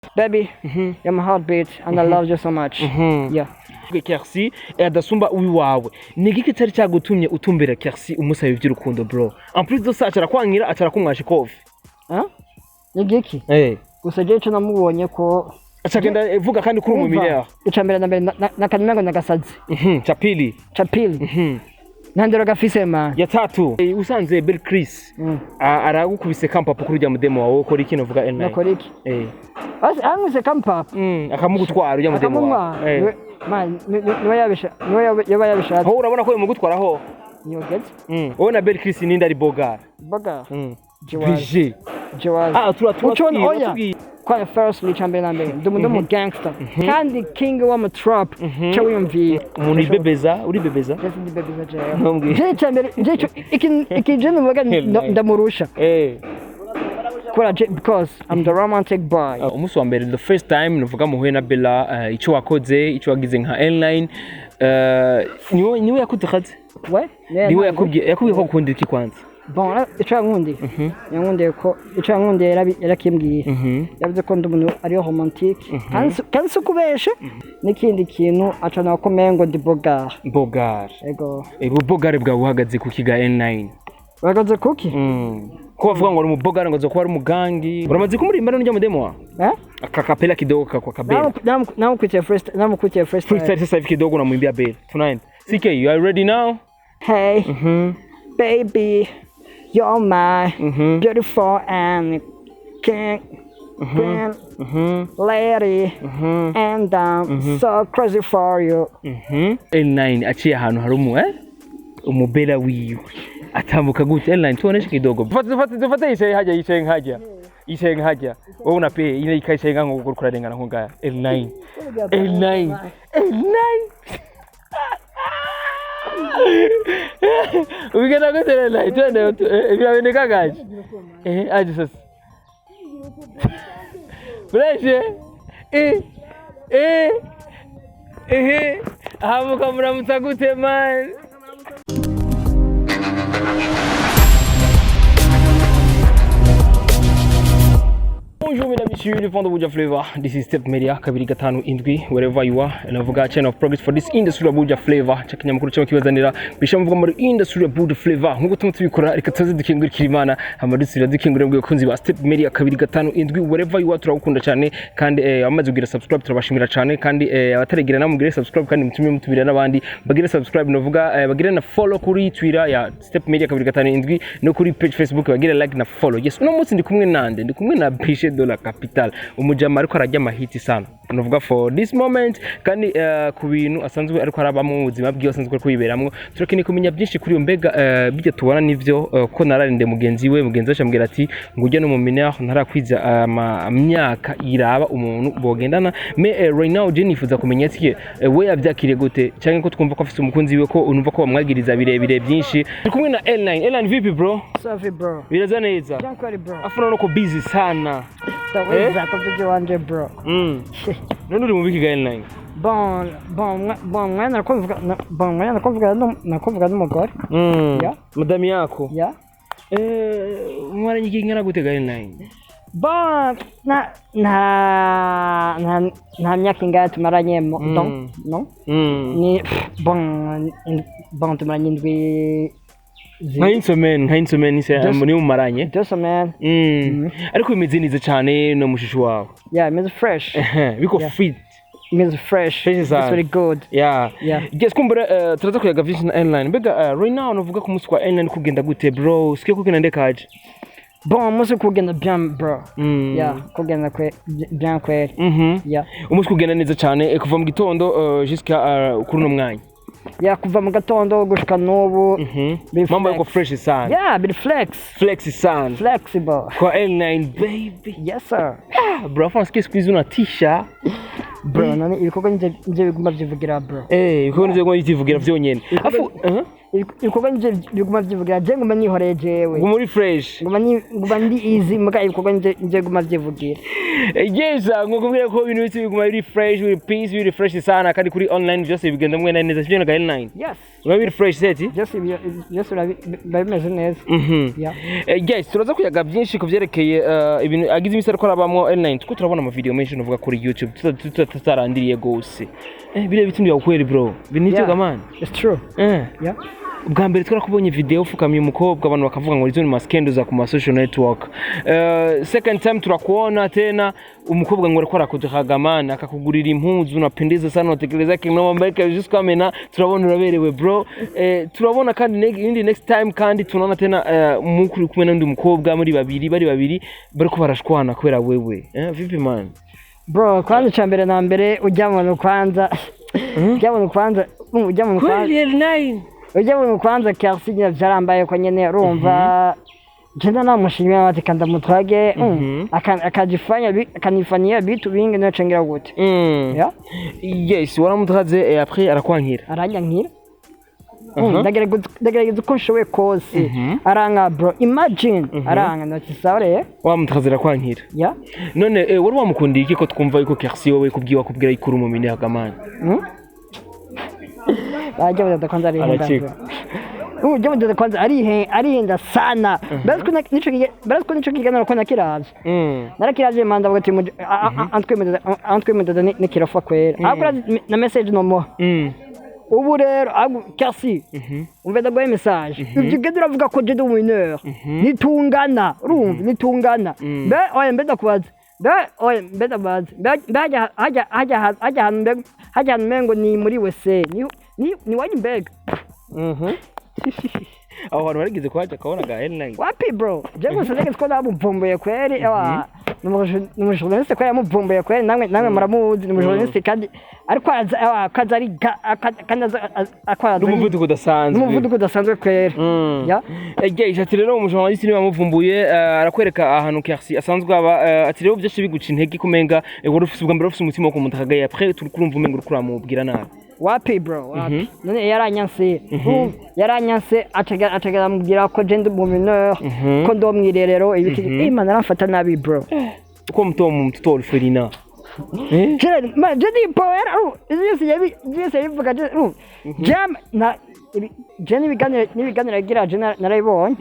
Baby, you're my heartbeat and I love you so much. Yeah. Kersi adasumba uwiwawe nigiki cyari cyagutumye utumbera Kersi umusaba iby'urukundo bro en plus de ça acarakwangira acarakumwasha kofi nigiki gusa je cyo namubonye ko acagenda vuga kandi kuri umumire icambere na mbere nakanyanga nagasazi chapili nandero gafise ma ya tatu usanze BEL CHRIS aragukubise kampapu kuri ujya mudemo wawe ukora iki novuga N9 nakora iki anguse kampapu akamugutwara ujya mudemo wawe man niwe yabishatse aho urabona ko yamugutwaraho niyogeze wowe na BEL CHRIS ninde ari bogar Jiwazi turatubwiye kwa firstly champion na mbere ndumu gangster kandi king wa trap cyo wiyumviye umuntu ibebeza uri bebeza je champion je ikije nuvuga ndamurusha because I'm the romantic boy. Umunsi wa mbere the first time nuvuga muhuye na Bella icyo wakoze icyo wagize nka N9 niwe yakutakaze niwe yakubwiye ko ukunda iki kwanza bon icyo yankundiye ko icyo yankundiye yarakimbwiye yavuze ko ndumuntu ari romantique kandi kubesha n'ikindi kintu acana ko mengo ndi bogar ego bogar bwa buhagaze ku kiga N9 bagaze kuki ko bavuga ngo ari umubogara ngo zo ko ari umugangi uramaze kumurimbana n'ujya mudemo wa akakapela kidogo kwa kabela namukwiye first freestyle sasa kidogo namwimbia BEL tonight CK you are ready now hey baby you're my beautiful and king queen lady and I'm so crazy for you N9 aciye ahantu hari umubela wiyo atambuka gute N9 tuoneshe kidogo dufate yicaye nkajya wowe una pe ine ikayicaye nka ngo kurarengana nko ngaya N9 ubigana gute N9 twende biraboneka gaje aje sasa Breche ahamuka muramutsa gute man Bonjour mesdames et messieurs, le fond de Abuja Flavor. This is Step Media, kabiri gatanu indwi, wherever you are. Navuga channel of progress for this industry of Abuja Flavor. Chakanya mukuru cyangwa kibazanira bishamuvuga muri industry of Abuja Flavor. Nkuko tumubikora reka tuze dukingurikira Imana, amadusira dukingurira mu kunzi ba Step Media kabiri gatanu indwi, wherever you are turagukunda cyane kandi amaze kugira subscribe turabashimira cyane kandi abataregira namugire subscribe kandi mutumye mutubira n'abandi bagire subscribe navuga bagire na follow kuri Twitter ya Step Media kabiri gatanu indwi no kuri page Facebook bagire like na follow. Yes, uno munsi ndi kumwe nande, ndi kumwe na Pishe de la Capital umujama ariko arajya mahiti sana nuvuga for this moment kandi ku bintu asanzwe ariko arabamo mu buzima bwiyo asanzwe kuyiberamwo turakene kumenya byinshi kuri yo mbega bijye tubona nivyo ko nararinde mugenzi ashambwira ati ngujya no mu mineur ntarakwiza amyaka iraba umuntu bogendana me right now je nifuza kumenya ati we yavyakire gute cyangwa ko twumva ko afite umukunzi we ko unumva ko bamwagiriza birebire byinshi kumwe na N9 vipi bro safi bro biraza neza afuna no ko busy sana taweza kutuje wanje bro none uri mu biki ga N9 bon nakuvuga n'umugore ya madame yako ya mwaranye kingana gute ga N9 bon na myaka ingahe tumaranye no ni bon tumaranye indwi Heinsomen ise muri umaranye just a man ariko imeze neza cyane no mushisho wawe imeze fresh biko fit imeze fresh it's very good guess kumbura turaza kuyaga vision N9 bega right now navuga ko muswa N9 kugenda gute bro sike kugenda ndekaje bon musu kugenda bien bro kugenda bien kweli umuswa kugenda neza cyane kuva mu gitondo jusqu'à kuri no mwanya kuva mu gatondo gushika n'ubu mambo yako fresh sana bit flex sana flexible kwa N9 baby yes sir bro France squeeze una t-shirt bro nani ibikorwa nje biguma byivugira bro ibikorwa nje ngo yivugira vyonyene afu ibikorwa nje biguma vyivugira je nguma nihoreye jewe ngo muri fresh nguma ndi easy muga ibikorwa nje guma vyivugira yes ngokubwira ko ibintu biti biguma biri fresh biri peace biri fresh sana kandi kuri online byose bigenda mwe neza sibyo na online yes biba biri fresh seti byose bimeze neza yeah yes turaza kuyaga byinshi kuvyerekeye ibintu agize imisaro ko arabamwo online tuko turabona ama video menshi novuga kuri YouTube tutarandiriye gose bire bitumye yakweli bro binityo gamana it's true yeah ubwa mbere twarakubonye video ufukamye umukobwa abantu bakavuga ngo izo ni maskendo za ku social network second time turakuona tena umukobwa ngo ariko arakujagamana akakugurira impuzu unapendeza sana unatekeleza kintu mambaika just kamena turabona uraberewe bro turabona kandi next time kandi tunaona tena mukuru kumwe n'undi mukobwa muri babiri bariko barashwana kubera wewe vipi man bro kwanza chambere na mbere ujyamana kwanza ujyamana kwanza kiasi nyine byarambaye ko nyene urumva jenda namushimira ati kanda mutwage akanifanyia bitu bingi no cengira gute yeah yes waramutwaze après arakwankira aranyankira ndagerageza uko nshoboye kose aranga bro imagine aranga nokisare wamutwaze arakwankira yeah none wari wamukundiye iki ko twumva yuko Kersi wowe kubwiwa kubwira ikuru mu mine hagamana bajya badakonza ari henda ujya badakonza ari henda sana basko nico kiganiro ko nakiravye narakiravye manda bwati antwemedada nikirafa kwera akora na message no mo ubu rero Kersi umveda gwa message ugigeze uravuga ko je du mineur nitungana urumva nitungana be oye mbeda kubaza oye mbeda baza haja mengo ni muri wese ni wajibeg aho hantu barigize kwaje kabona ga headline wapi bro jego seleke ko nabuvumbuye kweri n'umujournaliste ko yamuvumbuye kweri namwe muramuzi n'umujournaliste kandi ariko akaza ari akwaza umuvuduko udasanzwe kweri ya ati rero umujournaliste niwe yamuvumbuye arakwereka ahantu Kersi asanzwe aba ati rero byose biguca intege kumenga wari ufise ubwa mbere ufise umutima wo kumutagaye après turi kurumva umenga uri kuramubwira nabi wapi bro wapi none yaranyanse atagera mubwira ko je ndi mu mineur ko ndo mwirerero ibiki imana arafata nabi bro uko mtoto Felina jadi power yese yivuga jam na jeni biganira agira narayibonye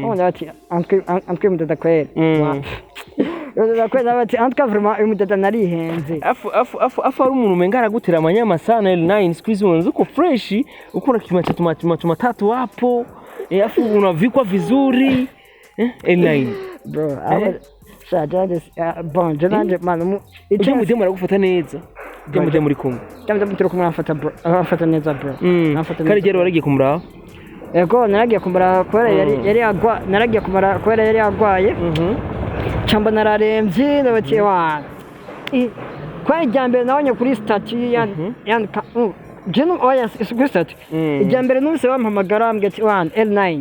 ubundi bati antwe mudada kwera mudada kwera bati antwe vraiment mudada narihenze afu ari umuntu menga aragutira amanyama sana L9 squeeze unzo uko fresh ukora kimacha tatu hapo afu unavikwa vizuri L9 bro Sajade bon jenanje manu icyo mudemo aragufata neza demo muri kumwe cyangwa turi kumwe afata neza bro kare gero waragiye kumura ego naragiye kumura kwera yari agwa naragiye kumura kwera yari agwaye cyamba nararemvye nabatiye wa kwa ijambere nabonye kuri statue yan jeno oya kuri statue ijambere nuse bampamagara mbwe ati wan L9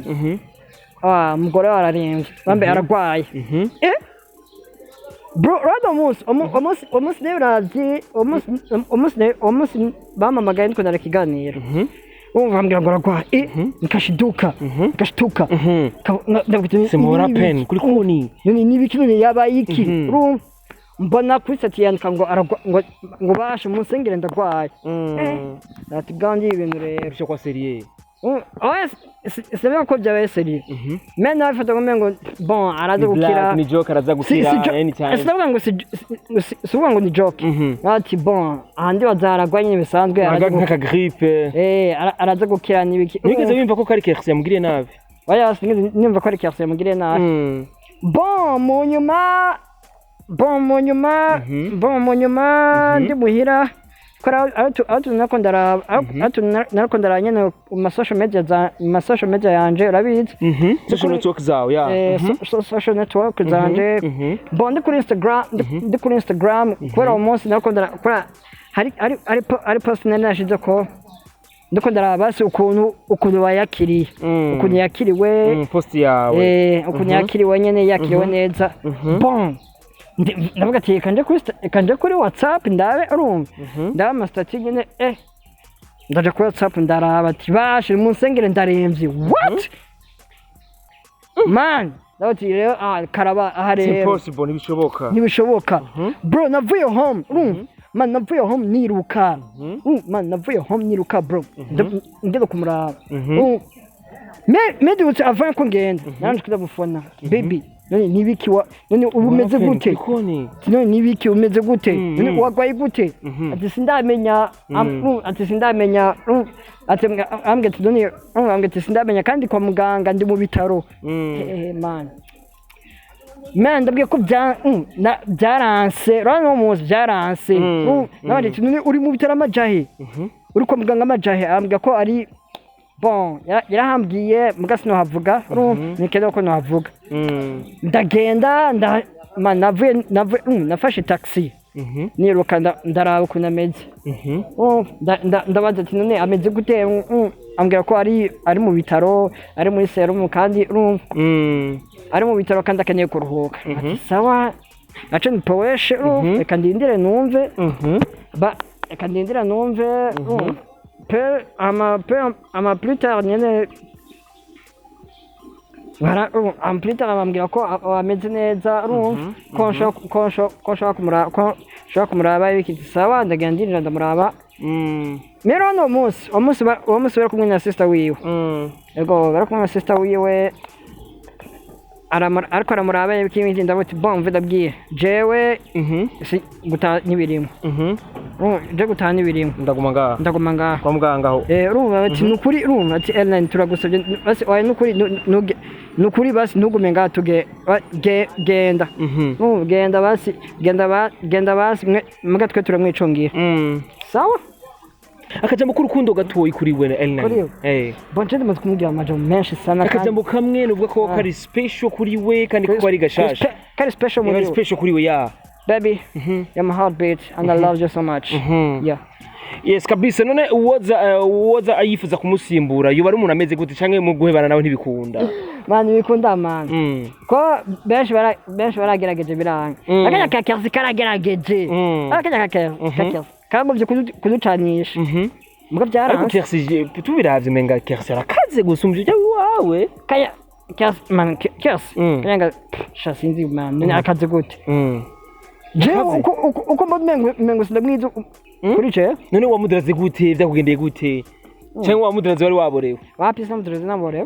mugore wararemvye bambe aragwaye bro rado almost nevrazi almost bamamagaye niko narakiganira umva mbwira ngo aragwa nikashituka simora pen kuri kuni ni bikini yabaye iki mbona kuri sati yandika ngo aragwa ngo bashe musengere ndagwaye ati gandi ibintu rero cyo kwa serie c'est bien ko byabaye sérieux mais nawe fata ngo bon araza gukira ni joke araza gukira anytime sinavuga ngo suvuga ngo ni joke ati bon andi bazaragwa nyine bisanzwe araza nka grippe araza gukira nibiki nigeze wimva ko kari Kersi yamugiriye nabi oya nimva ko ari Kersi yamugiriye nabi bon mu nyuma ndi muhira kora atu nakondara nyene mu social media yanje urabizi social network zawe ya social network zanje bonde kuri Instagram kora umunsi nakondara kora hari post nashize ko ndakondara basi ukuntu bayakiriye ukuntu yakiriwe post yawe ukuntu yakiriwe nyene yakiriwe neza bon ndavuga ati kanje kuri WhatsApp ndabe urumva ndaba amastati nyene ndaja kuri WhatsApp ndaraba ati bashe munsengere ndaremvye what man ndabati rero karaba aha rero impossible ntibishoboka bro navuye home man navuye home niruka man navuye home niruka bro ngeze kumuraba medutse avant ko ngenda nanje kudabufona baby none nibiki none ubumeze gute none nibiki umeze gute none wagwaye gute ati sindamenya ambwe none ambwe sindamenya kandi kwa muganga ndi mu bitaro man ndabwiye ko byaranse rano muzi byaranse none none uri mu bitaro amajahe uri kwa muganga amajahe ambwe ko ari bon yarahambwiye mugasino havuga nikenda ko navuga ndagenda nafashe taxi niruka ndaraba ukuntu ameze ndabaza ati none ameze gute ambwira ko ari mu bitaro ari muri serumu kandi ari mu bitaro kandi akeneye kuruhuka ati sawa aca nipoweshe reka ndindire numve reka ndindire numve ama plus tard nyene plus tard bambwira ko ameze neza ko nshobora kumuraba ibiki sawa ndagenda ndamuraba rero no umunsi bari kumwe na sister wiwe ego bari kumwe na sister wiwe ariko aramuraba ibiki ndabuti bon mve ndabwiye jewe gutaha n'ibirimo je gutaha n'ibirimo ndaguma ngaha kwa muganga aho urumva ati nukuri urumva ati Ellen turagusabye basi oya nukuri basi ntugume ngaha genda genda basi muga twe turamwicungira sawa akajambo k'urukundo gatoyi kuri we Ellen bonje ndamaze kumubwira amajambo menshi sana akajambo kamwe nuvuga ko kari special kuri we kandi ko ari gashasha kari special kuri we baby you're my heartbeat and I love you so much yes kabisa none uwoza ayifuza kumusimbura yoba ari umuntu ameze gute canke mu guhebana nawe ntibikunda man bikunda man ko benshi baragerageje biranga akanya kakersi karagerageje akanya kakersi kagomvye kuducanisha muga byaranze ariko kersi tubiravye menga kersi arakaze gusumvye wawe kaya kersi man kersi kanya shasinzi man none akaze gute je uko mengo sindamwiza kuri je none wamudiraze gute vyakugendeye gute cyangwa wamudiraze wari waborewe wapi samudiraze naborewe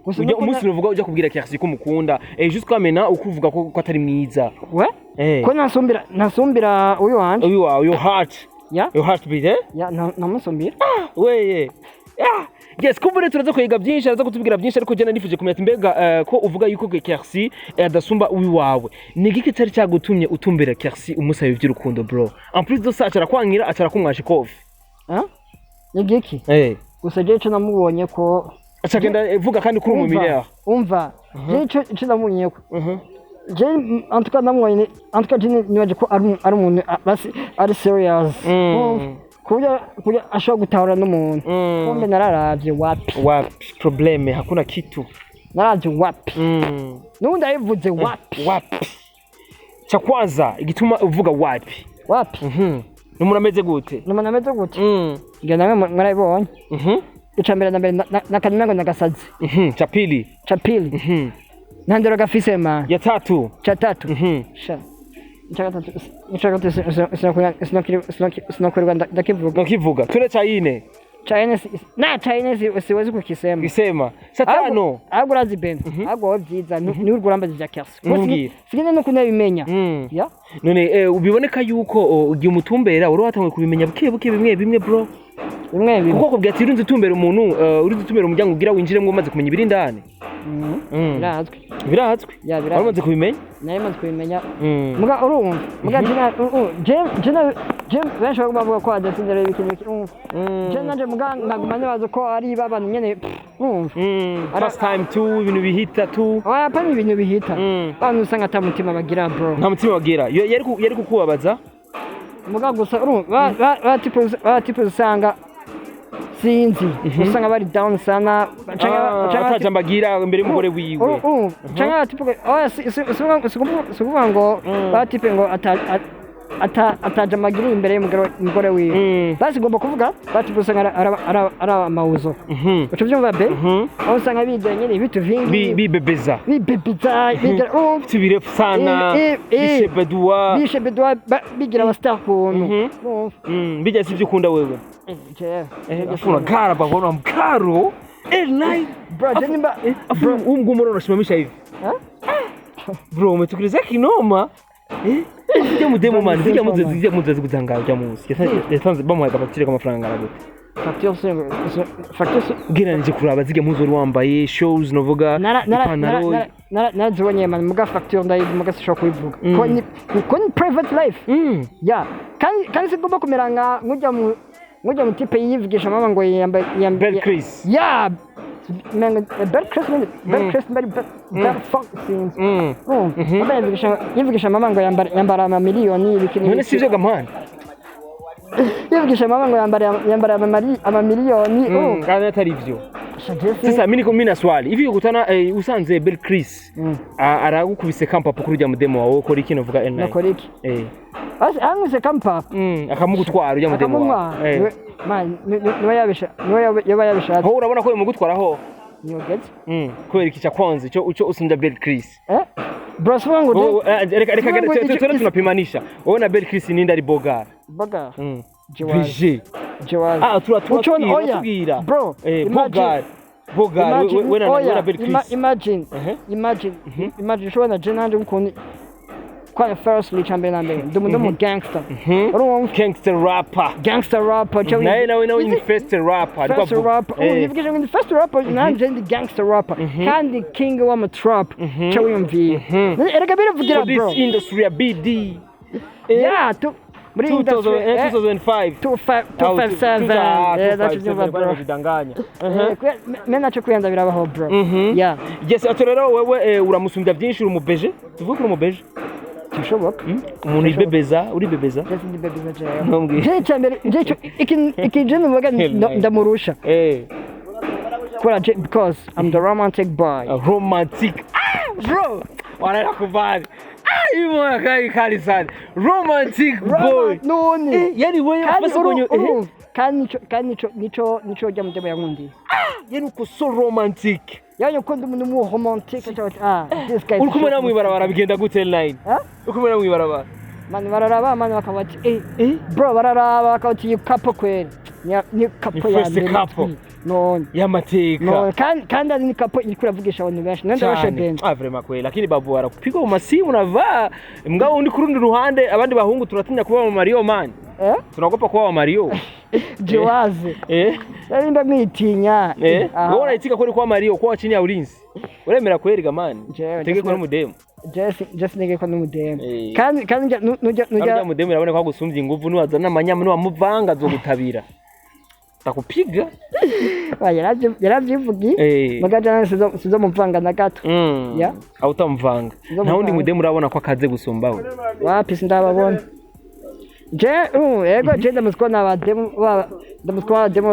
ujya umunsi uvuga ujya kubwira kersi ko mukunda juste kwamena ukuvuga ko atari mwiza ko nasumbira uyu wanje uyu wawe your heart your heartbeat namusumbira weye yes kumbure turaza kwiga byinshi araza kutubwira byinshi ariko jena nifuje kumenya mbega ko uvuga yuko kersi adasumba uyu wawe ni giki cyari cyagutumye utumbera kersi umusabe by'urukundo bro en plus de ça acara kwangira acara kumwasha kofi ni giki gusa je cyo namubonye ko acagenda vuga kandi kuri umumiliyari umva je cyo namubonye ko je en tout cas namubonye en tout cas je nibaje ko ari umuntu basi ari serious kuja ashobora gutahura n'umuntu kumbe nararavye wapi probleme hakuna kitu nararavye wapi nundi ayivuze wapi cha kwanza igituma uvuga wapi numuntu ameze gute ngenda namwe mwarabonye icambere na mbere nakanyumango nagasazi cha pili nandero gafise man ya tatu cha tatu sha sinakurirwa ndakivuga ture chaine siwezi kukisema satano ahubwo urazi bene ahubwo byiza ni urwurambazi vya kersi sigende no kunabimenya none ubiboneka yuko ugiye umutumbera uri watangiye kubimenya buke bimwe bro kuko kubwira ati urunze tumbera umuntu urunze tumbera umuryango ugira winjiremo umaze kumenya ibiri ndane birazwi waramaze kubimenya naye maze kubimenya muga urumva muga je benshi bavuga ko adasindere ikintu je nanje muga nagumanye bazo ko ari babantu nyene first time tu ibintu bihita tu apana ibintu bihita bantu usanga atamutima bagira bro nta mutima bagira yari kukubabaza muga gusa urumva batipe usanga sinzi usanga bari down sana acaja mbagira imbere y'umugore wiwe cyangwa tipo sikuvuga ngo batipe ngo ataje amagiri imbere y'umugore wiwe basi ngomba kuvuga bati gusanga ara amawuzo uco byumva be aho usanga biga nyine ibitu vingi bibebeza bigira birefu sana bishebedwa bigira abastar kuntu bijya sivyo ukunda wewe afuna gara babona mkaro night bro jenimba bro umgumoro unasimamisha hivi bro umetukiliza kinoma zijya mudemo man zijya muzazi kuzanga ujya munsi yasanze bamuhaye agapatire k'amafaranga aragote facture geranije kuraba zijya muzo wambaye shows novuga ipantaro narazibonye man muga facture ndayivuga sishobora kuyivuga ko ni private life ya kandi sigomba kumeranga ngujya mu tipe yivugisha mama ngo yambaye BEL CHRIS ya man BEL CHRIS very fuck scenes yivugisha mama ngo yambara amamiliyoni ibikini none sivyo gamana yivugisha mama ngo yambara amamiliyoni kandi atari ivyo sasa mimi na swali hivi ukutana usanze BEL CHRIS aragukubise kampapo kuri ujya mudemo wawe ukora iki novuga N9 nakora iki ase anguse kampapo akamugutwara ujya mudemo wawe man niwe yabisha ho urabona ko yamugutwaraho nyogetse kubera iki cyakonze ico usunja BEL CHRIS bro swangu reka tunapimanisha wowe na BEL CHRIS ninde ari bogar Jawazi turatubwira bro bogar we na BEL CHRIS imagine shobona je nanje ukuntu kwa firstly chambe na mbere ndumu gangster gangster rapper nawe ni first rapper yivugije ngo first rapper nanje ndi gangster rapper kandi king wa matrap chawe yumviye erega biravugira bro this industry a BD yeah to 2005 257 that's bro bidanganya mena cyo kwenda birabaho bro yeah yes atorero wewe uramusumbya byinshi urumubeje tuvuge urumubeje kishoboka umuntu ibebeza uri bebeza ndi bebeza je cyambere je ikije nuvuga ndamurusha because I'm the romantic boy romantic bro wala kubali Imo kali sana romantic boy none yani wewe afase konyo nicho jya mudemo yankundi yani uko so romantic yani uko ndi umuntu romantic this guy urukume namwe barabara bigenda gute line urukume namwe barabara man bararaba man bakabati bro bararaba bakabati couple kweli ni couple ya couple none yamateka no kandi ni couple iri kuravugisha abantu benshi nende bashe benshi vraiment kweli lakini babu warakupiga mu masimu nava mbwa undi kurundi ruhande abandi bahungu turatinya kuba mu Mario man tunagopa kuba mu Mario Jawazi yarimba mwitinya wowe urayitika ko kwa Mario kwa chini ya ulinzi uremera kweli gamani tege ko n'umudemo just nige ko n'umudemo kandi nujya mudemo urabona ko gusumbya inguvu nuwazana amanyama nuwamuvanga zo gutabira takupiga yaravyivugi magaje sizo muvanga na gato ya autamvanga nta wundi mudemo urabona ko akaze gusumbaho wapi sindababona je ego je ndamuskona abademo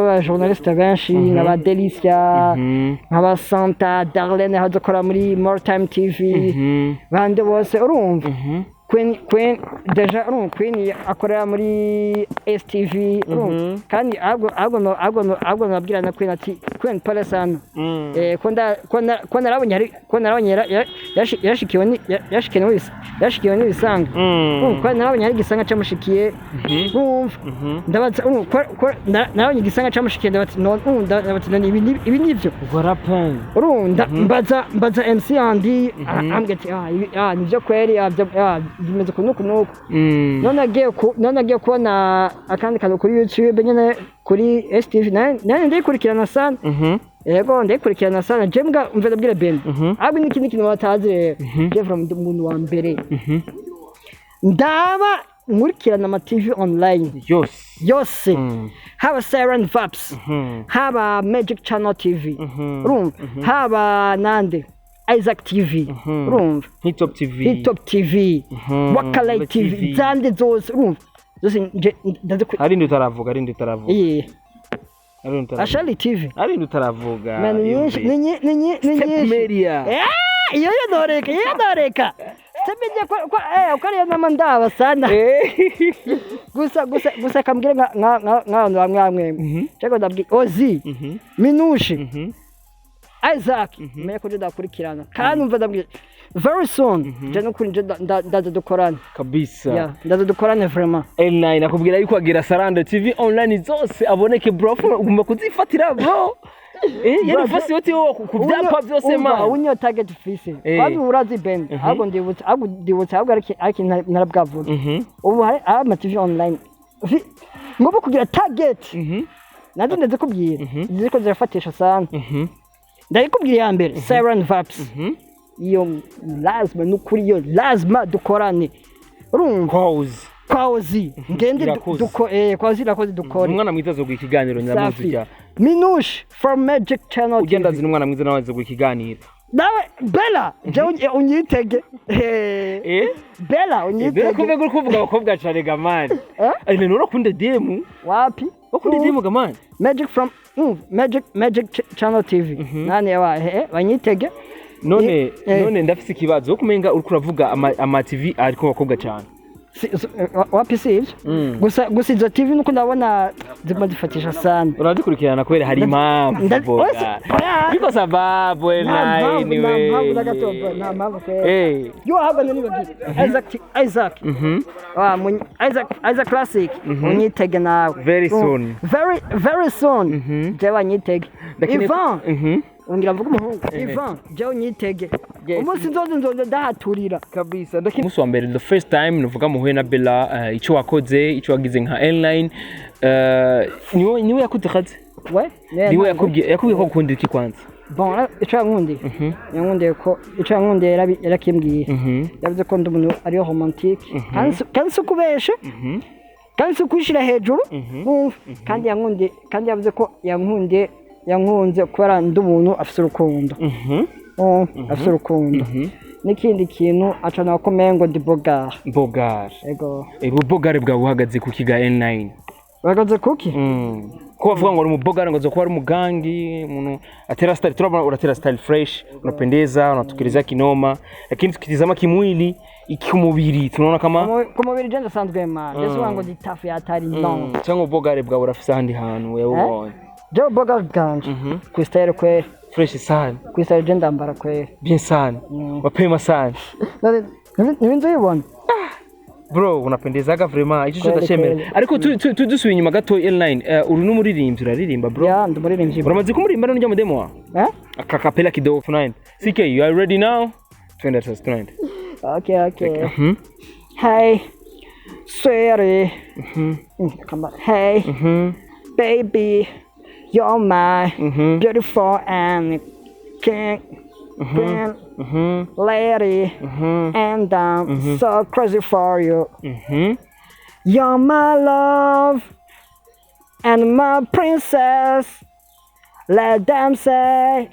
ba journaliste benshi n'aba Delicia n'aba Santa Darlene hazokora muri More Time TV bande bose urumva Queen deja Queen akorera muri STV kandi ago nabwira na Queen ati Queen pale sana ko narabonye yashikiwe n'ibisanga ko narabonye ari gisanga camushikiye ndabaza narabonye gisanga camushikiye ndabaza ibi nivyo warapan mbaza MC andi ambwati nivyo kweli bimeze kunuku none agiye kubona akandi kantu kuri YouTube nyene kuri STV nane ndikurikirana sana yego ndikurikirana sana je mbwa mveza bwire Ben abi n'ikindi kintu batazi je from umuntu wa mbere ndaba nkurikirana ama TV online yose haba Siren Vibes haba Magic Channel TV haba nande Isaac TV urumva Hitop TV Wakalay TV zande zose urumva zose ari ndutaravuga Ashali TV ari ndutaravuga ni media iyo yadoreka Sabije ko ari mama ndaba sana. Gusa kambwira nka bamwe. Cheko ndabwi Ozi. Minushi. Isaac. Menya ko ndakurikirana. Kandi umva ndabwi very soon. Je no kuri ndadukorana. Kabisa. Yeah, ndadukorana vraiment. L9 nakubwira yuko agira Saranda TV online zose aboneke bro. Ugomba kuzifatira bro. Yani fasi yote ku byapa byose ma. Unyo target Ufise. Kandi urazi band. Ahubwo ndibutse ahubwo ariki narabwavuga. Ubu hari ama TV online. Ngobo kugira target. Nandi ndeze kubwira. Ziko zirafatisha sana. Ndayikubwira ya mbere Siren Vibes. Iyo lazima nukuri yo lazima dukorane. Urumva? Kauzi. Ngende kwazi rakoze dukore. Umwana mwiza zo ikiganiro nyamuzika. Minush from Magic Channel. Ugenda zina umwana mwiza nawe zo ikiganiro. Nawe Bella, je unyitege. Bella unyitege. Kumbe guri kuvuga abakobwa cyane gamani. Ene urakunda demu? Wapi? Ukunda demu gamani? Magic from Magic Channel TV. Nani yawa banyitege. None ndafise ikibazo wo kumenga uri kuravuga ama TV ariko bakobwa cyane. Wapi sivyo? Gusa izo TV nuko ndabona ziguma zifatisha sana. Urazikurikirana kwere hari impamvu boga. Biko sababu na anyway. Na mpamvu kwere. Yo haba nani bagi. Isaac. Isaac Classic. Unyitege nawe. Very soon. Very soon. Jewa nyitege. Ivan. Ungira mvuga umuhungu Ivan je unyitege umunsi nzoze ndahaturira kabisa umunsi wa mbere the first time nuvuga muhuye na Bella ico wakoze ico wagize nka L9 niwe yakutakaze niwe yakubwiye ko ukunda iki kwanza bon ico yankundiye ko ico yankundiye yarakimbwiye yavuze ko ndi umuntu ari romantique kandi kubeshe kandi kushira hejuru kandi yavuze ko yankunze kubera ndi umuntu afite urukundo afite urukundo n'ikindi kintu aca nakomeye ngo ndi bogare ego bogare bwawe uhagaze ku kiga N9 uhagaze kuki ko bavuga ngo uri umubogare ngo zokuba ari umugangi umuntu atera style turabona uratera style fresh unapendeza unatukiriza kinoma lakini tukitizama kimwili ikumubiri tunaona kama kumubiri je ndasanzwe man yesu wango ditafu yatari no cyangwa bogare bwawe urafise handi hantu yabonye Joe Boga ganje kwistyle kwe fresh sana kwistyle je ndambara kwe bien sana wapema sana nibinzo yibona bro unapendezaga vraiment ico ndashemera ariko tudusuye inyuma gato L9 uri n'umuririmbyi uraririmba bro ya ndumuririmbyi uramaze kumuririmba n'ujya mu demo wa akakapela kidogo tonight CK you are ready now twende tonight okay hey sweetie come on hey baby you're my beautiful and king lady and I'm so crazy for you you're my love and my princess let them say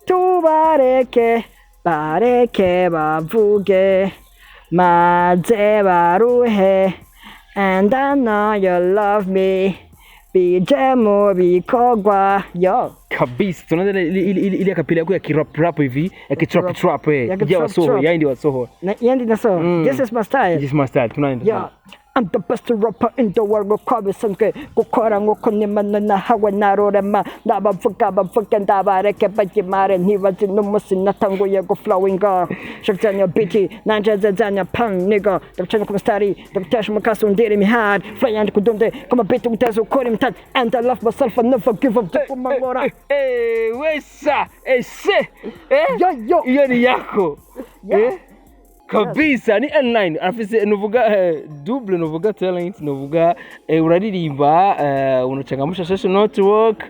tubareke bareke bavuge maze baruhe and I know you love me bijemo bikogwa yo kabisa tunaona ile kapila yako ya kirap hivi ya kitrap ya wasoho yaindi wasoho yaindi naso this is my style tunaenda yeah I'm the best rapper in the world gokabisanzwe gukora nk'uko nimana nahawe narorema ndabavuga ndabareke bagimare ntibazi n'umusi natanguye guflowinga shakzanya biti nanje zanya pan nigga ndacana ku stari ndatasha mukasi undire imihari fly and kudonde kama biti utazo ukora imitati and I love myself and never give up kumangora wesa se yo iyo ni yako kabisa ni L9 afise nuvuga double nuvuga talent nuvuga uraririmba unachangamsha social network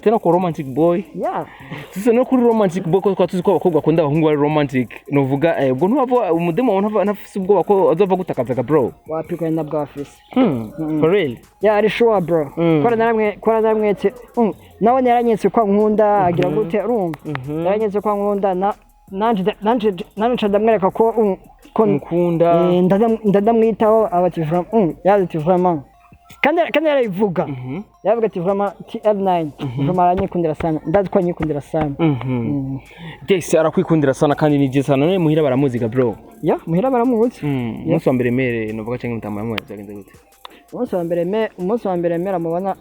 tena kwa romantic boy yeah sasa no kuri romantic boy kwa tuzi ko abakobwa akunda abahungu bari romantic nuvuga ubwo ntwavo umudemo wona nafise ubwo bako azova gutakazaga bro wapi kwa nabwo afise for real yeah ari sure bro kora naramwetse nawe yaranyetse kwa nkunda agira gute urumva yaranyetse kwa nkunda na nanje ndamwereka ko nkunda ndamwitaho abati vraiment yazi vraiment kandi yarabivuga yavuga ati vraiment TL9 vraiment aranyikundira sana ndazi ko anyikundira sana yes arakwikundira sana kandi ni je sana none muhira baramuziga bro ya muhira baramuzi umunsi wa mbere mere novuga cyangwa intambara mwe zagenze gute umunsi wa mbere mera mubona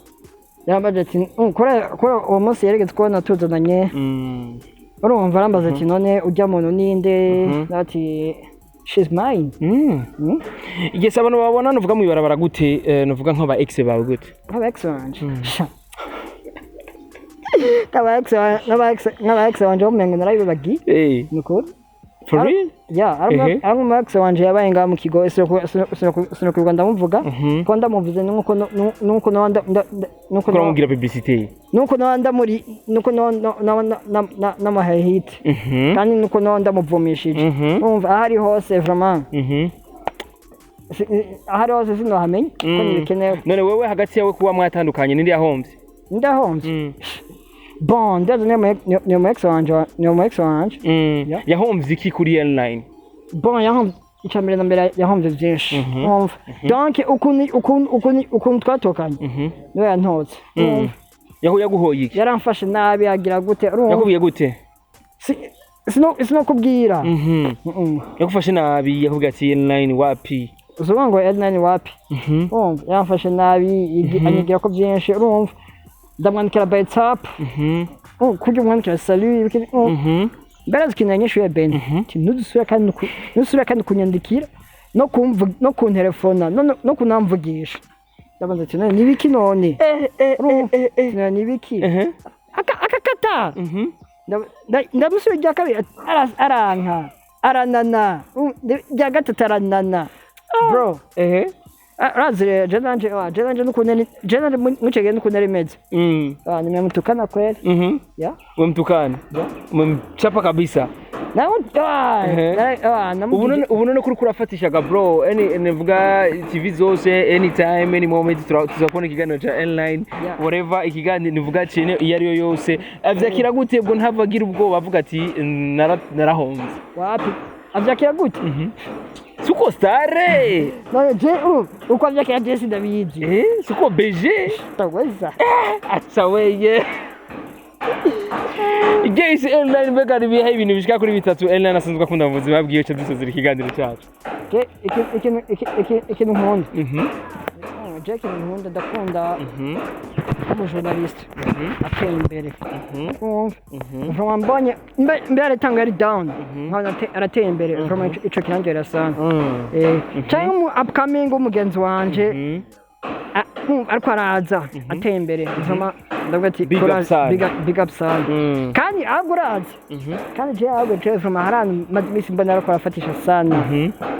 yambaje ati kora uwo munsi yeregeze kubona tuzananye urumva arambaza ati none ujya muntu ninde ati she's mine yes abantu babona novuga mu ibarabara gute novuga nk'aba ex bawe gute nk'aba ex wanje nk'aba ex wanje umengo narabibagi nuko for real arimo ex wanje yabaye ngaha mu kigo sinokubwa ndamuvuga ko ndamuvuze nuko kuramubwira publicité nuko ndamuri nuko n'amahit kandi nuko ndamuvumishije umva ahari hose vraiment ahari hose sinohamenye ko nibikenewe none wewe hagati yawe kuba mwatandukanye nindi yahomvye bon ndazo ni mu ex wanje yahomvye iki kuri L9 bon yahomvye icambere na mbere yahomvye byinshi umva donc ukuntu twatokanye niwe yantotse yaguhoye iki yaramfashe nabi agira gute yakubiye gute sino kubwira yakufashe nabi yakubwiye ati L9 wapi uzuvuga ngo L9 wapi umva yaramfashe nabi anyigira ko byinshi urumva ndamwandikira by WhatsApp kujya umwandikira salut mbere zikinanyishuye ben nudusubira kandi kunyandikira no kuntelefona no kunamvugisha ndabanza ati none nibiki none nibiki akakata ndamusubira rya kabiri aranka aranana rya gatatu aranana bro razire jenanje nukunene jenanje muchege nukunene rimeze nimemutukana kweli ya umemtukana umemchapa kabisa ubu kuri kurafatishaga bro nivuga TV zose anytime any moment tuzakona ikiganiro cha L9 whatever ikiganiro nivuga cyane iyo ariyo yose avyakira gute bwo ntavagira ubwo bavuga ati narahonze wapi avyakira gute suko stare no je uko avyakira je sindabizi suko beje taweza acha weye Guys, L9 mbega bihe ibintu bishika kuri bitatu L9 asanzwe akunda mu buzima bwiwe cyo dusozera ikiganiro cyacu. Ikintu nkunda. Jack nkunda ndakunda umujournaliste ateye imbere. Vraiment mbonye mbere tanga ari down. Nkana arateye imbere vraiment ico kinangera sana. Cyangwa upcoming umugenzi wanje ariko araza ateye imbere vraiment ndavuga ati big up sana kandi aguraze kandi je agoje from harani madimisi mbona ariko arafatisha sana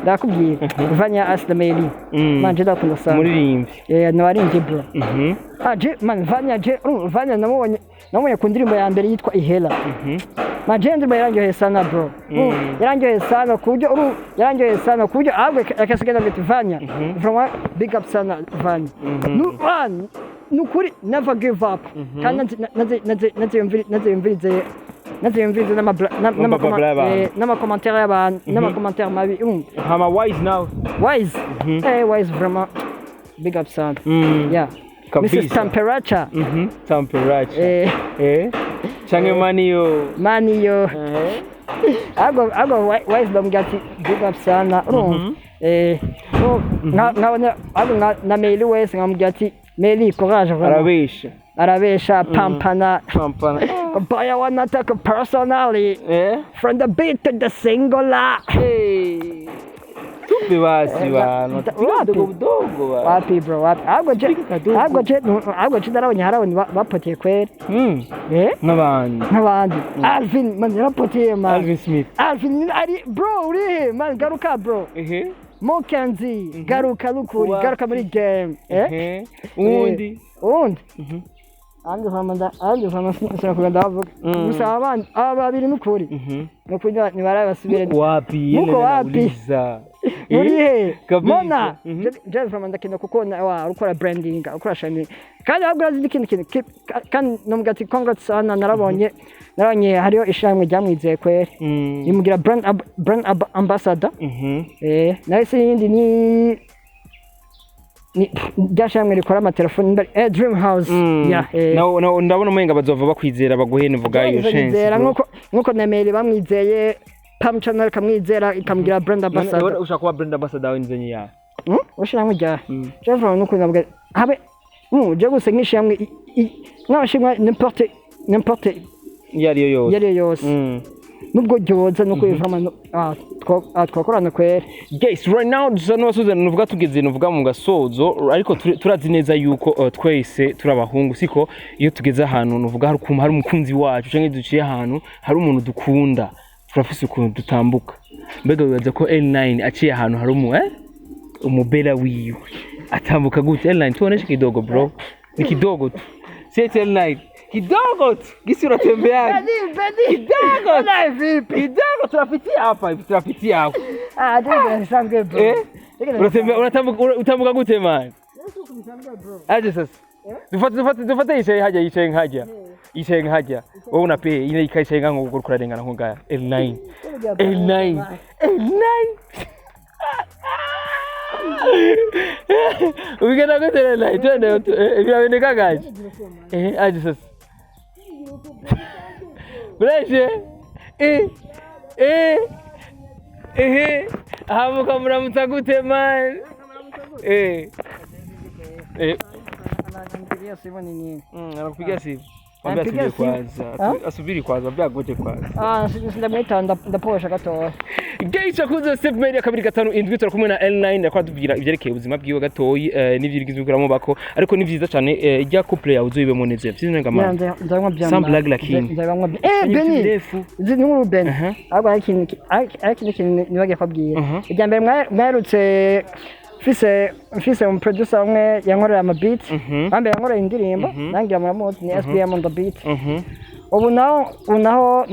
ndakubwiye vanya aslameli manje ndakunda sana muririmbi nabarimvye bro je man vanya namubonye ku ndirimbo ya mbere yitwa ihela manje ndirimbo yarangiye sana bro yarangiye sana kuburyo ahubwo akasigana ngo vanya vraiment big up sana vanya nukuri never give up kandi naziyumvirize n'amakomantere y'abantu n'amakomantere mabi hama wise now wise vraiment big up sana yeah Mrs. Temperature canke maniyo ago wise bamugati big up sana na mail wese ngamugati Meli courage arabesha pampana but I wanna talk personally from the beat to the singular basi bana dogo wapi bro wapi agoje darabonye harabonye bapoteye kwera n'abandi Alvin man rapoteye man Alvin Smith Alvin ari bro uri man garuka bro Mokanzi garuka lukuri garuka muri game undi andi famanda sinakuganda bavuga gusa abandi babiri nukuri nukuri ni barabasubire wapi muri he mona je famanda kino kuko ukora branding ukora shining kandi agurazi ikintu kandi nomugati congrats sana narabonye hariyo ishamwe ryamwizeye kwere imugira brand ambassador nahise yindi ryashamwe rikora amatelefoni imbere dream house ndabona umenga bazova bakwizera baguhene vuga iyo chance nkuko nemere bamwizeye Pam channel kamwizera ikamgira brand ambassador ushaka kuba brand ambassador w'inzenyi ya ushiramwe rya Jean nuko nabwe habe je guse nkishamwe n'abashimwa n'importe yari yose nubwo ryoza nuko ivama twakorana kwere guys right now dusa n'abasuzana nuvuga tugeze nuvuga mu gasozo ariko turazi neza yuko twese turabahungu siko iyo tugeze ahantu nuvuga hari umukunzi wacu canke duciye ahantu hari umuntu dukunda turafise ukuntu dutambuka mbega bibaza ko L9 aciye ahantu hari umubera wiwe atambuka gute L9 tuoneshe kidogo bro ni kidogo tu si L9 kidogo tu gisi unatembea kidogo na vipi kidogo tunapitia hapa ndio nisange bro unatambuka gute man aje sasa dufate ishe haja wewe unape ile ikaishenga ngo kurarengana nko ngaya L9 Ugenda gute L9 twende biraboneka gaje aje sasa Breche hamuka muramutsa gute man anakupigia simu nini anakupigia simu asubiri kwanza byagote kwanza ndamwita ndaposha gatoya Geisha kuza Step Media 257 turakumwe na L9 yakora tuvugira ivyerekeye ubuzima bwiwe gatoyi n'ivyirigizwe kuramo bako ariko ni vyiza cyane ijya couple yawe uzoyibemo neza vyiza ngama ndanywa byamba some black lakini ndanywa Beni zinu Ben aba ikintu nibagiye kwabwira ijya mbere mwarutse Ufise producer umwe yankorera ama beat bambe yankorera indirimbo nangira muramuzi ni SBM on the beat ubu naho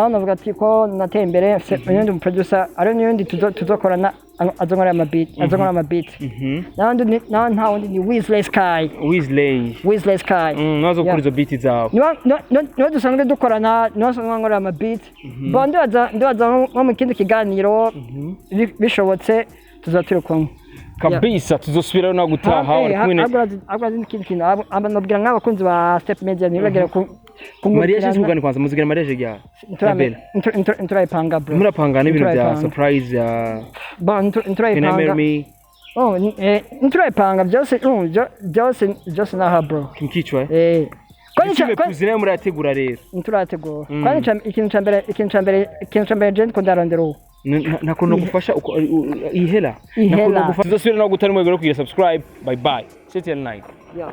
navuga ati ko nateye imbere undi producer ari n'undi tuzokorana azonkorera ama beat naho nta wundi ni Wesley Sky nazo kuri zo beat zawe no dusanzwe dukorana no nkorera ama beat bo ndibaza nko mu kindi kiganiro bishobotse tuzatira kumwe kabisa tuzosubira no gutaha uri kumwe agwazi n'ikindi abanobwira nk'abakunzi ba Step Media nibagera ku Maria Shizugani kwanza muzigana Maria Jya inturayipanga bro murapanga n'ibintu bya surprise ya inturayipanga inturayipanga byose naha bro kinkichwa kwani kuzina murategura rero inturategura kwani ikintu cyambere je ko ndarondera nakono gufasha ihela nakono gufasha tuzosubira no gutari mwegero kugira subscribe bye bye L9 yeah